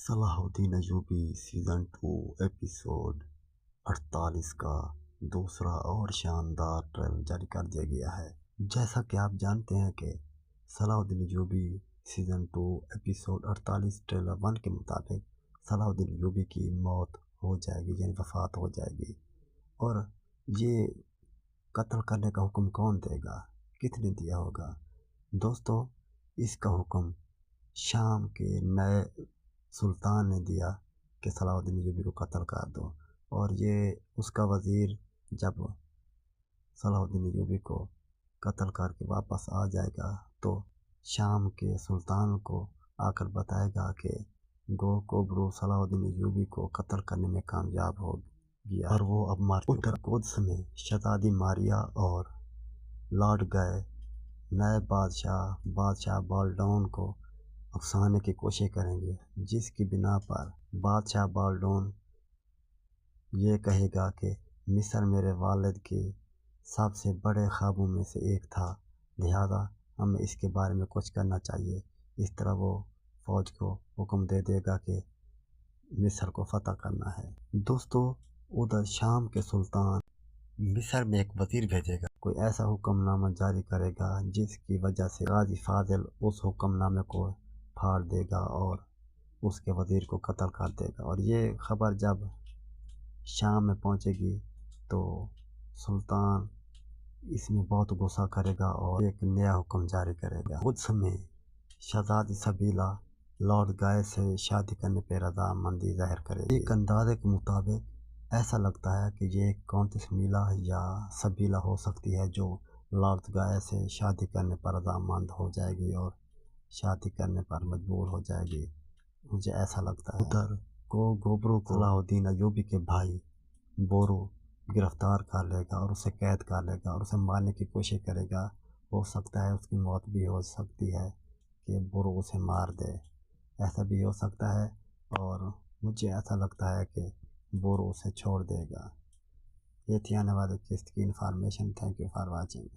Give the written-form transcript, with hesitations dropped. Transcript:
صلاح الدین Ayubi season 2 episode 48 کا دوسرا اور شاندار ٹریلر جاری کر دیا گیا ہے۔ جیسا کہ آپ جانتے ہیں کہ صلاح الدین ایوبی سیزن 2 ایپیسوڈ 48 ٹریلر 1 کے مطابق صلاح الدین ایوبی کی موت ہو جائے گی، یعنی وفات ہو جائے گی۔ اور یہ قتل کرنے کا حکم کون دے گا، کس نے دیا ہوگا؟ دوستو، اس کا حکم شام کے نئے سلطان نے دیا کہ صلاح الدین ایوبی کو قتل کر دو، اور یہ اس کا وزیر جب صلاح الدین ایوبی کو قتل کر کے واپس آ جائے گا تو شام کے سلطان کو آ کر بتائے گا کہ گو کوبرو صلاح الدین ایوبی کو قتل کرنے میں کامیاب ہو گیا اور وہ اب مر چکا۔ اتر قدس میں شہزادی ماریا اور لارڈ گئے نئے بادشاہ بالڈون کو اکسانے کی کوشش کریں گے، جس کی بنا پر بادشاہ بالڈون یہ کہے گا کہ مصر میرے والد کے سب سے بڑے خوابوں میں سے ایک تھا، لہذا ہمیں اس کے بارے میں کچھ کرنا چاہیے۔ اس طرح وہ فوج کو حکم دے دے گا کہ مصر کو فتح کرنا ہے۔ دوستو، ادھر شام کے سلطان مصر میں ایک وزیر بھیجے گا، کوئی ایسا حکم نامہ جاری کرے گا جس کی وجہ سے غازی فاضل اس حکم نامے کو پھاڑ دے گا اور اس کے وزیر کو قتل کر دے گا۔ اور یہ خبر جب شام میں پہنچے گی تو سلطان اس میں بہت غصہ کرے گا اور ایک نیا حکم جاری کرے گا۔ قدس میں شہزادی سبیلا لارڈ گائے سے شادی کرنے پہ رضامندی ظاہر کرے گی۔ ایک اندازے کے مطابق ایسا لگتا ہے کہ یہ کونٹس میلا یا سبیلا ہو سکتی ہے جو لارڈ گائے سے شادی کرنے پر رضامند ہو جائے گی اور شادی کرنے پر مجبور ہو جائے گی، مجھے ایسا لگتا ہے۔ ادھر گوبرو کو صلاح الدین ایوبی کے بھائی بورو گرفتار کر لے گا اور اسے قید کر لے گا اور اسے مارنے کی کوشش کرے گا۔ ہو سکتا ہے اس کی موت بھی ہو سکتی ہے کہ بورو اسے مار دے، ایسا بھی ہو سکتا ہے، اور مجھے ایسا لگتا ہے کہ بورو اسے چھوڑ دے گا۔ یہ تھی آنے والے قسط کی information. Thank you for watching.